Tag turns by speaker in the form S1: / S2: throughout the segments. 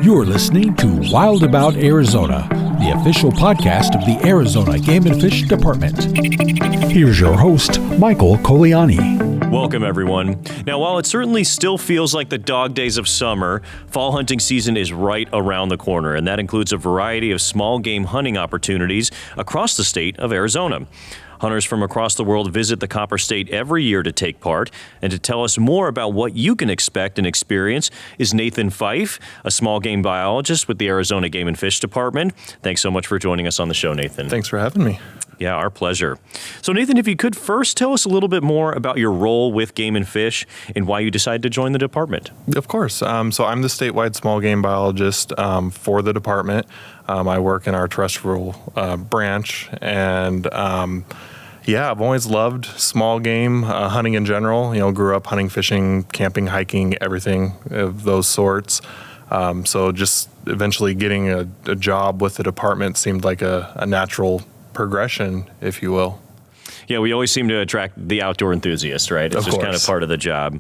S1: You're listening to Wild About Arizona, the official podcast of the Arizona Game and Fish Department. Here's your host, Michael Coliani.
S2: Welcome, everyone. Now, while it certainly still feels like the dog days of summer, fall hunting season is right around the corner, and that includes a variety of small game hunting opportunities across the state of Arizona. Hunters from across the world visit the Copper State every year to take part, and to tell us more about what you can expect and experience is Nathan Fyffe, a small game biologist with the Arizona Game and Fish Department. Thanks so much for joining us on the show, Nathan.
S3: Thanks for having me.
S2: Yeah, our pleasure. So, Nathan, if you could first tell us a little bit more about your role with Game and Fish and why you decided to join the department.
S3: Of course. So I'm the statewide small game biologist for the department. I work in our terrestrial branch, and I've always loved small game hunting in general. You know, grew up hunting, fishing, camping, hiking, everything of those sorts. So just eventually getting a job with the department seemed like a natural progression, if you will.
S2: Yeah, we always seem to attract the outdoor enthusiast, right? It's just kind of part of the job.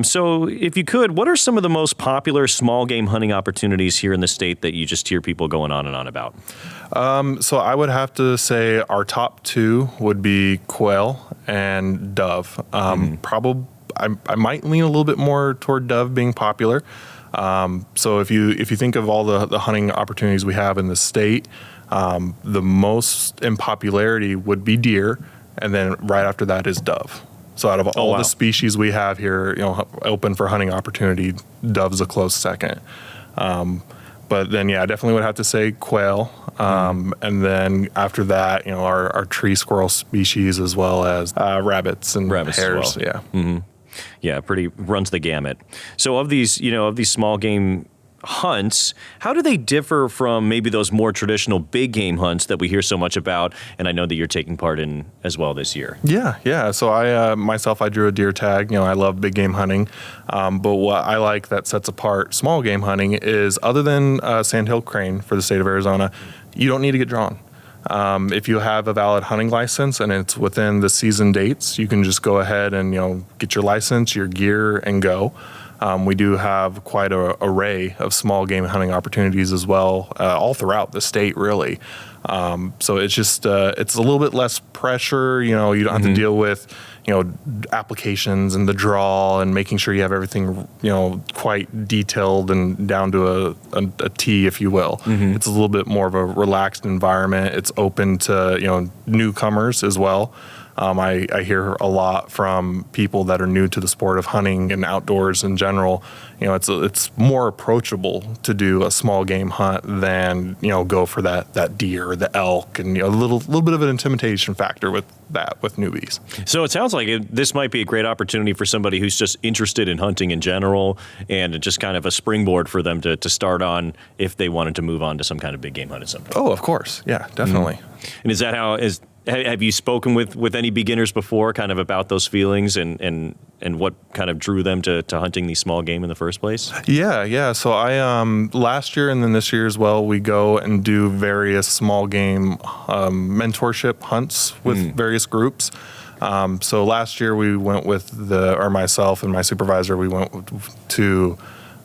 S2: So if you could, what are some of the most popular small game hunting opportunities here in the state that you just hear people going on and on about?
S3: So I would have to say our top two would be quail and dove. Probably, I might lean a little bit more toward dove being popular. So if you think of all the hunting opportunities we have in the state, the most in popularity would be deer, and then right after that is dove. So out of all the species we have here, open for hunting opportunity, dove's a close second. But then, I definitely would have to say quail. And then after that, our tree squirrel species, as well as rabbits and hares.
S2: As well.
S3: Yeah.
S2: Mm-hmm. Yeah, pretty runs the gamut. So of these small game hunts, how do they differ from maybe those more traditional big game hunts that we hear so much about, and I know that you're taking part in as well this year? Yeah.
S3: So I drew a deer tag. I love big game hunting, but what I like that sets apart small game hunting is, other than sandhill crane for the state of Arizona, you don't need to get drawn. If you have a valid hunting license and it's within the season dates, you can just go ahead and get your license, your gear, and go. We do have quite an array of small game hunting opportunities as well, all throughout the state, really. So it's just it's a little bit less pressure. You don't have to deal with applications and the draw and making sure you have everything quite detailed and down to a T, if you will. It's a little bit more of a relaxed environment. It's open to newcomers as well. I hear a lot from people that are new to the sport of hunting and outdoors in general. It's more approachable to do a small game hunt than go for that deer or the elk, and a little bit of an intimidation factor with newbies.
S2: So it sounds like this might be a great opportunity for somebody who's just interested in hunting in general, and just kind of a springboard for them to start on if they wanted to move on to some kind of big game hunt at some point.
S3: Oh, of course, yeah, definitely.
S2: And is that how have you spoken with any beginners before, kind of about those feelings and what kind of drew them to hunting these small game in the first place? Yeah.
S3: So I last year and then this year as well, we go and do various small game mentorship hunts with various groups. So last year we went with myself and my supervisor, we went to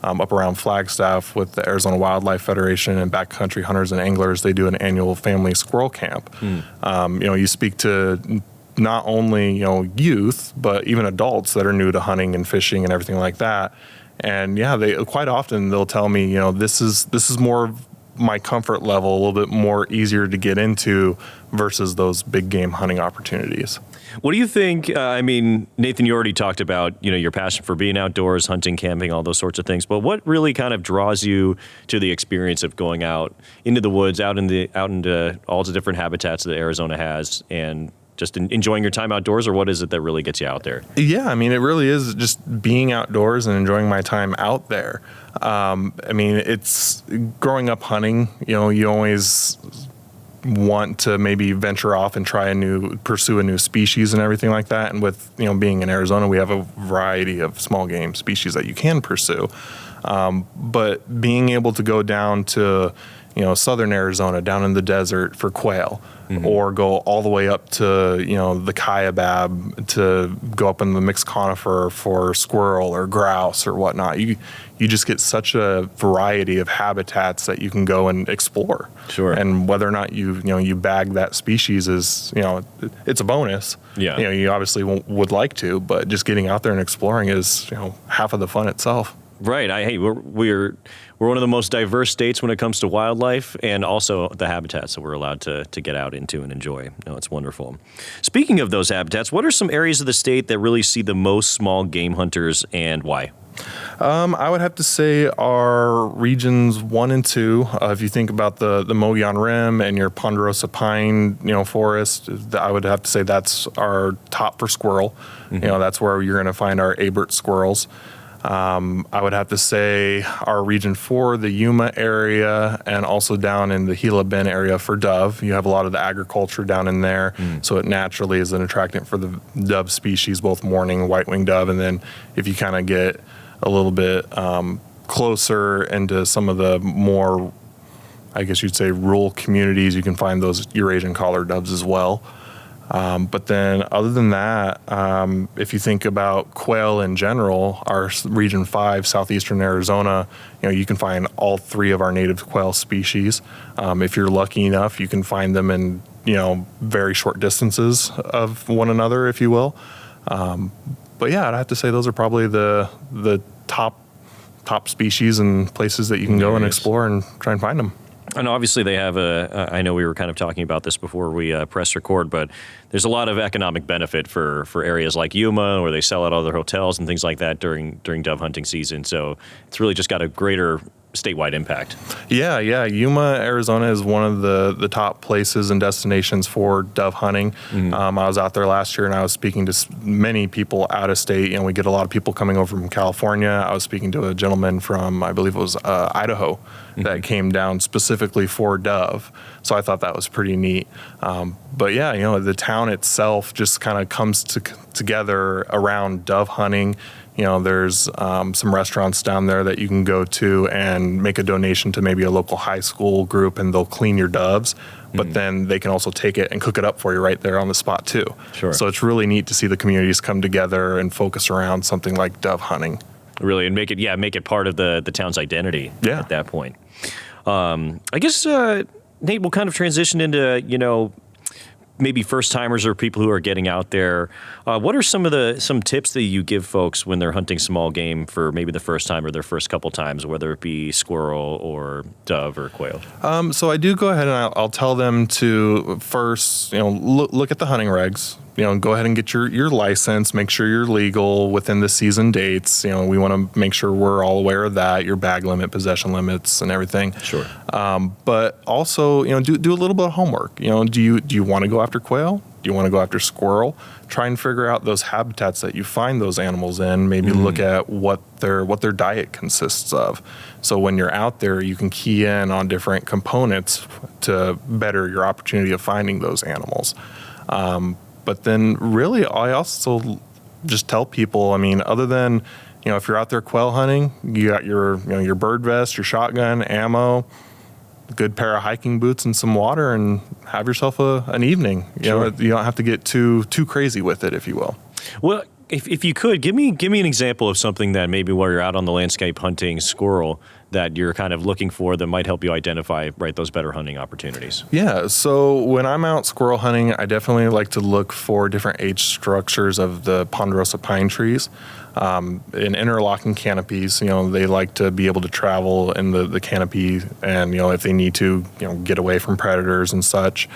S3: up around Flagstaff with the Arizona Wildlife Federation and Backcountry Hunters and Anglers. They do an annual family squirrel camp. You speak to not only youth, but even adults that are new to hunting and fishing and everything like that. And they quite often they'll tell me, this is more of my comfort level, a little bit more easier to get into versus those big game hunting opportunities.
S2: What do you think? Nathan, you already talked about your passion for being outdoors, hunting, camping, all those sorts of things. But what really kind of draws you to the experience of going out into the woods, out into all the different habitats that Arizona has, and just enjoying your time outdoors? Or what is it that really gets you out there? Yeah,
S3: it really is just being outdoors and enjoying my time out there. It's growing up hunting. You always want to maybe venture off and pursue a new species and everything like that. And with being in Arizona, we have a variety of small game species that you can pursue. But being able to go down to, southern Arizona, down in the desert for quail, or go all the way up to, the Kaibab to go up in the mixed conifer for squirrel or grouse or whatnot. You just get such a variety of habitats that you can go and explore.
S2: Sure.
S3: And whether or not you bag that species is, it's a bonus.
S2: Yeah.
S3: You obviously would like to, but just getting out there and exploring is, half of the fun itself.
S2: Right. We're one of the most diverse states when it comes to wildlife, and also the habitats that we're allowed to get out into and enjoy. No, it's wonderful. Speaking of those habitats, what are some areas of the state that really see the most small game hunters, and why?
S3: I would have to say our regions 1 and 2. If you think about the Mogollon Rim and your ponderosa pine, forest, I would have to say that's our top for squirrel. That's where you're going to find our Abert squirrels. I would have to say our region 4, the Yuma area, and also down in the Gila Bend area for dove. You have a lot of the agriculture down in there, so it naturally is an attractant for the dove species, both mourning and white-winged dove. And then if you kind of get a little bit closer into some of the more, I guess you'd say, rural communities, you can find those Eurasian collar doves as well. But then other than that, if you think about quail in general, our region 5, southeastern Arizona, you can find all 3 of our native quail species. If you're lucky enough, you can find them in, very short distances of one another, if you will. But yeah, I'd have to say those are probably the top species and places that you can go and explore and try and find them.
S2: And obviously they have I know we were kind of talking about this before we press record, but there's a lot of economic benefit for areas like Yuma, where they sell out other hotels and things like that during dove hunting season. So it's really just got a greater statewide impact. Yeah.
S3: Yuma, Arizona is one of the top places and destinations for dove hunting. I was out there last year and I was speaking to many people out of state. We get a lot of people coming over from California. I was speaking to a gentleman from, I believe it was Idaho, that came down specifically for dove. So I thought that was pretty neat. But yeah, the town itself just kind of comes together around dove hunting. There's some restaurants down there that you can go to and make a donation to maybe a local high school group, and they'll clean your doves. But then they can also take it and cook it up for you right there on the spot too.
S2: Sure.
S3: So it's really neat to see the communities come together and focus around something like dove hunting.
S2: Really, and make it part of the town's identity at that point. I guess, Nate, we'll kind of transition into, maybe first timers or people who are getting out there. What are some tips that you give folks when they're hunting small game for maybe the first time or their first couple times, whether it be squirrel or dove or quail?
S3: So I do go ahead and I'll tell them to first, look at the hunting regs. Go ahead and get your license, make sure you're legal within the season dates. We want to make sure we're all aware of that, your bag limit, possession limits, and everything.
S2: Sure.
S3: But also, do a little bit of homework. Do you want to go after quail? Do you want to go after squirrel? Try and figure out those habitats that you find those animals in. Maybe look at what their diet consists of. So when you're out there, you can key in on different components to better your opportunity of finding those animals. But then really, I also just tell people, other than, if you're out there quail hunting, you got your bird vest, your shotgun, ammo, good pair of hiking boots and some water, and have yourself an evening.
S2: Sure.
S3: You don't have to get too crazy with it, if you will.
S2: Well, if you could, give me an example of something that maybe while you're out on the landscape hunting squirrel that you're kind of looking for that might help you identify, those better hunting opportunities.
S3: Yeah, so when I'm out squirrel hunting, I definitely like to look for different age structures of the ponderosa pine trees. In interlocking canopies, they like to be able to travel in the canopy and, if they need to, get away from predators and such.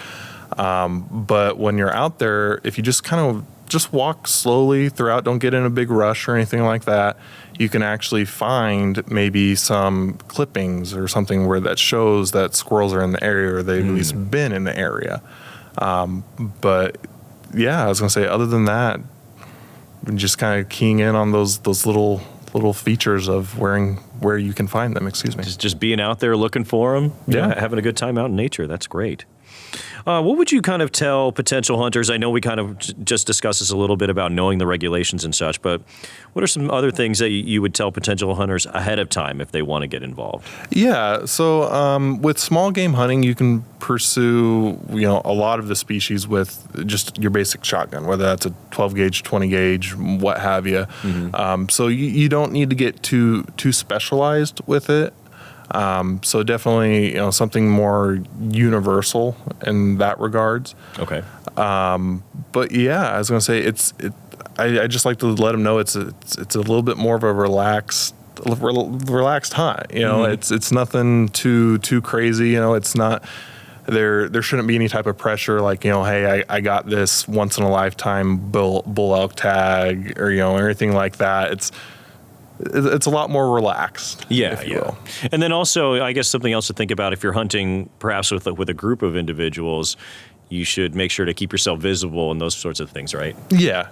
S3: But when you're out there, if you just kind of just walk slowly throughout, don't get in a big rush or anything like that, you can actually find maybe some clippings or something where that shows that squirrels are in the area or they've at least been in the area. But yeah, I was going to say, other than that, just kind of keying in on those little features of where you can find them. Excuse me.
S2: Just being out there looking for them.
S3: Yeah.
S2: Having a good time out in nature. That's great. What would you kind of tell potential hunters? I know we kind of just discussed this a little bit about knowing the regulations and such, but what are some other things that you would tell potential hunters ahead of time if they want to get involved?
S3: Yeah, so with small game hunting, you can pursue a lot of the species with just your basic shotgun, whether that's a 12 gauge, 20 gauge, what have you. So you don't need to get too specialized with it. So definitely, something more universal in that regards.
S2: Okay.
S3: But yeah, I was gonna say I just like to let them know it's a little bit more of a relaxed hunt. It's nothing too crazy. It's not. There shouldn't be any type of pressure like, hey, I got this once in a lifetime bull elk tag or anything like that. It's a lot more relaxed, if you will.
S2: And then also, I guess something else to think about if you're hunting perhaps with a group of individuals, you should make sure to keep yourself visible and those sorts of things, right?
S3: Yeah.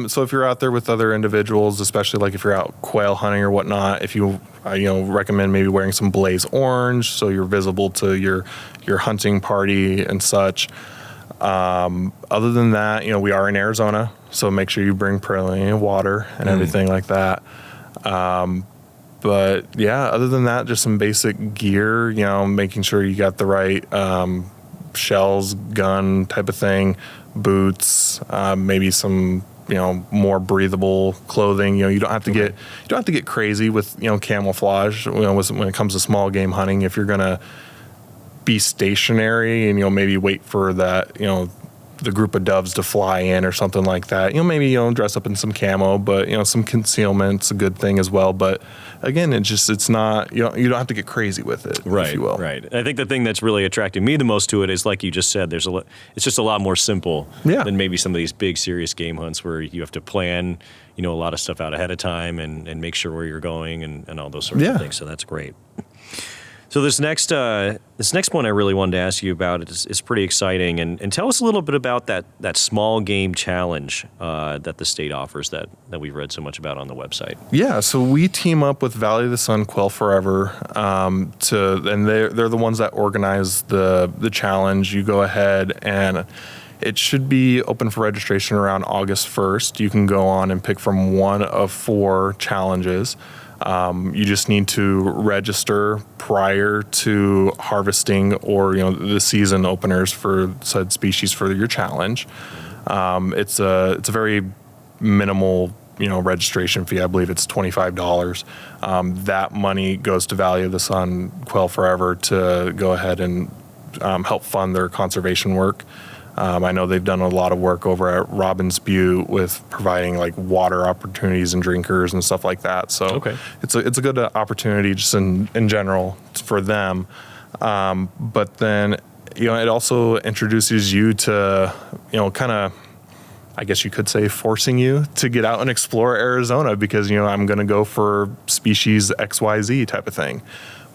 S3: So if you're out there with other individuals, especially like if you're out quail hunting or whatnot, if you recommend maybe wearing some blaze orange so you're visible to your hunting party and such. Other than that, we are in Arizona, so make sure you bring plenty of water and everything like that. But yeah, other than that, just some basic gear, making sure you got the right shells, gun type of thing, boots, maybe some more breathable clothing. You don't have to get crazy with camouflage. When it comes to small game hunting, if you're gonna be stationary and maybe wait for that the group of doves to fly in or something like that, maybe dress up in some camo, but some concealment's a good thing as well. But again, it's not you don't have to get crazy with it, if you will.
S2: Right. I think the thing that's really attracting me the most to it is, like you just said, it's just a lot more simple than maybe some of these big serious game hunts where you have to plan a lot of stuff out ahead of time and make sure where you're going and all those sorts of things. So that's great. So this next one I really wanted to ask you about is pretty exciting, and tell us a little bit about that small game challenge that the state offers that we've read so much about on the website.
S3: Yeah, so we team up with Valley of the Sun, Quail Forever, and they're the ones that organize the challenge. You go ahead and it should be open for registration around August 1st. You can go on and pick from one of 4 challenges. You just need to register prior to harvesting or the season openers for said species for your challenge. It's a very minimal registration fee. I believe it's $25. That money goes to Valley of the Sun, Quail Forever to go ahead and help fund their conservation work. I know they've done a lot of work over at Robbins Butte with providing like water opportunities and drinkers and stuff like that. So it's a good opportunity just in general for them. But then, it also introduces you to, kind of, I guess you could say, forcing you to get out and explore Arizona because, I'm going to go for species XYZ type of thing.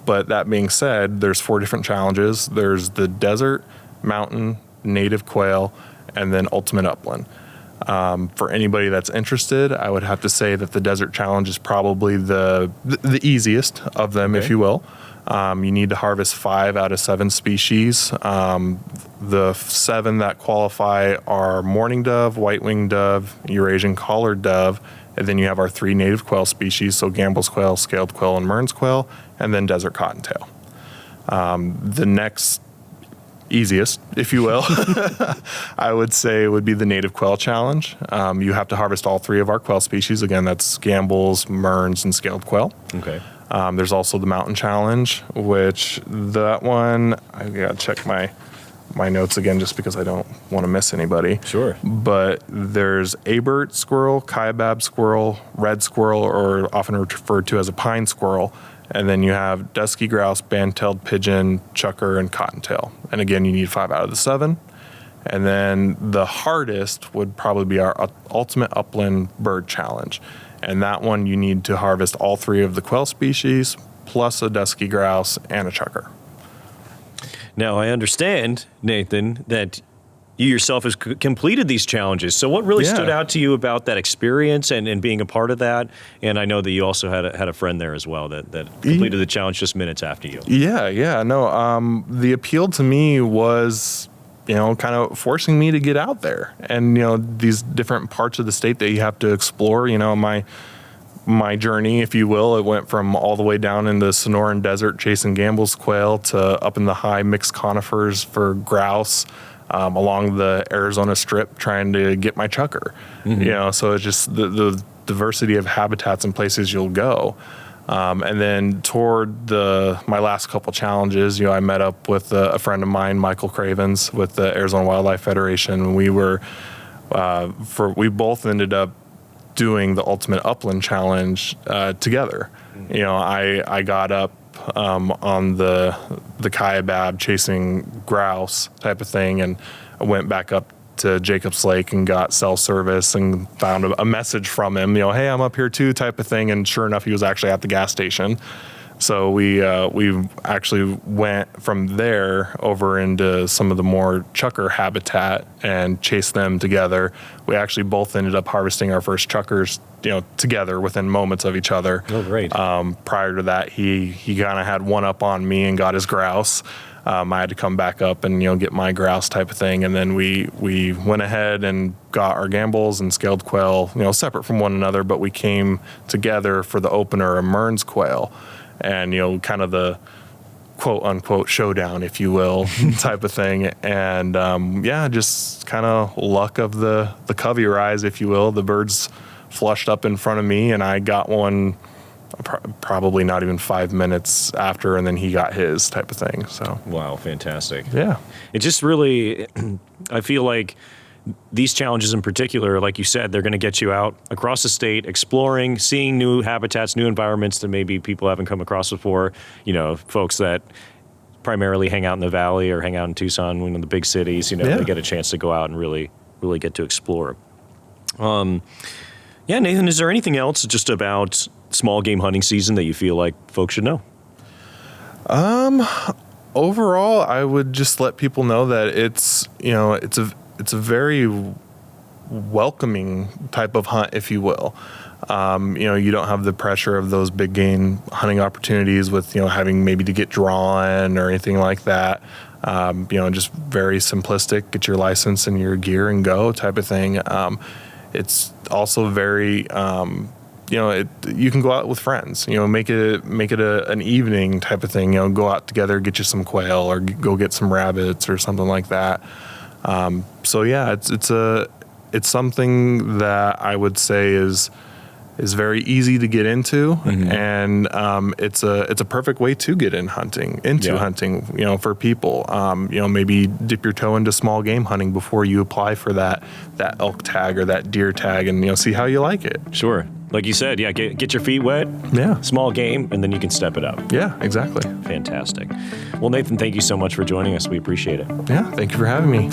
S3: But that being said, there's 4 different challenges. There's the desert, mountain, native quail, and then ultimate upland. For anybody that's interested, I would have to say that the desert challenge is probably the easiest of them, if you will. You need to harvest 5 out of 7 species. The 7 that qualify are mourning dove, white-winged dove, Eurasian collared dove, and then you have our 3 native quail species, so Gambel's quail, scaled quail, and Mearns quail, and then desert cottontail. The next easiest, if you will, I would say would be the native quail challenge. You have to harvest all 3 of our quail species. Again, that's Gambel's, Mearns, and scaled quail.
S2: Okay.
S3: There's also the mountain challenge, which that one, I gotta check my notes again just because I don't want to miss anybody.
S2: Sure.
S3: But there's Abert squirrel, kaibab squirrel, red squirrel, or often referred to as a pine squirrel. And then you have dusky grouse, band-tailed pigeon, chucker, and cottontail. And again, you need 5 out of the 7. And then the hardest would probably be our ultimate upland bird challenge. And that one, you need to harvest all 3 of the quail species, plus a dusky grouse and a chucker.
S2: Now, I understand, Nathan, that you yourself has completed these challenges. So what really stood out to you about that experience and being a part of that? And I know that you also had a friend there as well that completed the challenge just minutes after you.
S3: Yeah. No, the appeal to me was kind of forcing me to get out there. And, these different parts of the state that you have to explore, my journey, if you will, it went from all the way down in the Sonoran Desert chasing Gambel's quail to up in the high mixed conifers for grouse, along the Arizona Strip trying to get my chucker. So it's just the diversity of habitats and places you'll go. And then toward my last couple challenges, I met up with a friend of mine, Michael Cravens, with the Arizona Wildlife Federation. We both ended up doing the Ultimate Upland Challenge together. I got up on the Kaibab chasing grouse type of thing, and I went back up to Jacobs Lake and got cell service and found a message from him, hey, I'm up here too type of thing. And sure enough, he was actually at the gas station. So we actually went from there over into some of the more chucker habitat and chased them together. We actually both ended up harvesting our first chuckers, together within moments of each other.
S2: Oh, great.
S3: Prior to that, he kind of had one up on me and got his grouse. I had to come back up and get my grouse type of thing, and then we went ahead and got our Gambel's and scaled quail, separate from one another, but we came together for the opener of Mearns quail, and kind of the quote unquote showdown, if you will, type of thing, and just kind of luck of the covey rise, if you will. The birds flushed up in front of me, and I got one. Probably not even 5 minutes after, and then he got his type of thing. So
S2: wow, fantastic.
S3: Yeah.
S2: It just really, I feel like these challenges in particular, like you said, they're going to get you out across the state, exploring, seeing new habitats, new environments that maybe people haven't come across before. Folks that primarily hang out in the valley or hang out in Tucson, one of the big cities, they get a chance to go out and really get to explore. Nathan, is there anything else just about small game hunting season that you feel like folks should know?
S3: Overall, I would just let people know that it's a very welcoming type of hunt, if you will. You don't have the pressure of those big game hunting opportunities with, having maybe to get drawn or anything like that. Just very simplistic, get your license and your gear and go type of thing. It's also very, you can go out with friends, make it an evening type of thing, go out together, get you some quail or go get some rabbits or something like that. It's something that I would say is very easy to get into, and it's a perfect way to get hunting, for people. Maybe dip your toe into small game hunting before you apply for that elk tag or that deer tag, and see how you like it.
S2: Sure. Like you said, get your feet wet.
S3: Yeah.
S2: Small game, and then you can step it up.
S3: Yeah, exactly.
S2: Fantastic. Well, Nathan, thank you so much for joining us. We appreciate it.
S3: Yeah, thank you for having me.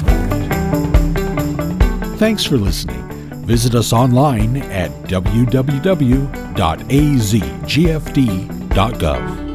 S1: Thanks for listening. Visit us online at www.azgfd.gov.